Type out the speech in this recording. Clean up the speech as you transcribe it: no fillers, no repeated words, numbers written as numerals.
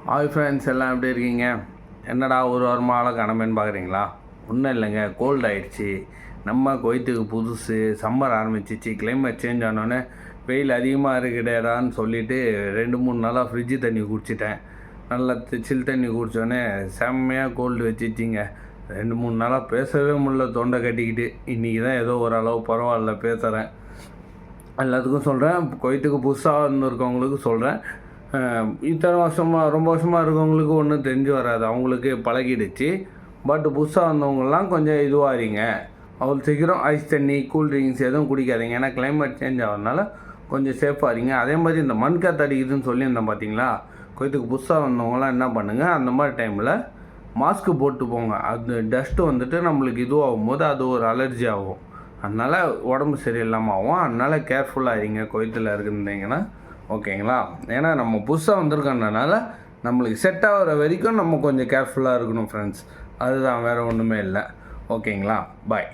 Hi friends, எல்லாம் எப்படி இருக்கீங்க? என்னடா ஒரு வாரமாக காணமேன்னு பார்க்குறீங்களா? ஒன்றும் இல்லைங்க, கோல்டு ஆகிடுச்சி. நம்ம குவைத்துக்கு புதுசு, சம்மர் ஆரம்பிச்சிச்சு, கிளைமேட் சேஞ்ச் ஆனோடனே வெயில் அதிகமாக இருக்குடேடான்னு சொல்லிவிட்டு 2-3 நாளாக ஃப்ரிட்ஜு தண்ணி குடிச்சிட்டேன். நல்லா சில் தண்ணி குடித்தோடனே செம்மையாக கோல்டு வச்சிச்சிங்க. 2-3 நாளாக பேசவே முடியல, தொண்டை கட்டிக்கிட்டு. இன்றைக்கி தான் ஏதோ ஓரளவு பரவாயில்ல பேசுகிறேன். எல்லாத்துக்கும் சொல்கிறேன், குவைத்துக்கு புதுசாக இருந்திருக்கவங்களுக்கு சொல்கிறேன். இத்தனை வருஷமாக ரொம்ப வருஷமாக இருக்கவங்களுக்கு ஒன்றும் தெரிஞ்சு வராது, அவங்களுக்கு பழகிடுச்சு. பட் புதுசாக வந்தவங்கலாம் கொஞ்சம் இதுவாகிறீங்க. அவ்வளோ சீக்கிரம் ஐஸ் தண்ணி, கூல்ட்ரிங்க்ஸ் எதுவும் குடிக்காதீங்க. ஏன்னா கிளைமேட் சேஞ்ச் ஆகிறதுனால கொஞ்சம் சேஃபாக இருங்க. அதே மாதிரி இந்த மண் காற்று அடிக்குதுன்னு சொல்லியிருந்தேன் பார்த்தீங்களா? குவைத்துக்கு புதுசாக வந்தவங்களாம் என்ன பண்ணுங்கள், அந்த மாதிரி டைமில் மாஸ்க்கு போட்டு போங்க. அது டஸ்ட்டு வந்துட்டு நம்மளுக்கு இதுவாகும் போது அது ஒரு அலர்ஜி ஆகும். அதனால் உடம்பு சரியில்லாமல் ஆகும். அதனால் கேர்ஃபுல்லாக இருங்க குவைத்தில் இருந்தீங்கன்னா, ஓகேங்களா? ஏன்னா நம்ம புதுசாக வந்திருக்கோன்றனால நம்மளுக்கு செட் ஆகிற வரைக்கும் நம்ம கொஞ்சம் கேர்ஃபுல்லாக இருக்கணும் ஃப்ரெண்ட்ஸ். அதுதான், வேறு ஒன்றுமே இல்லை. ஓகேங்களா? பாய்.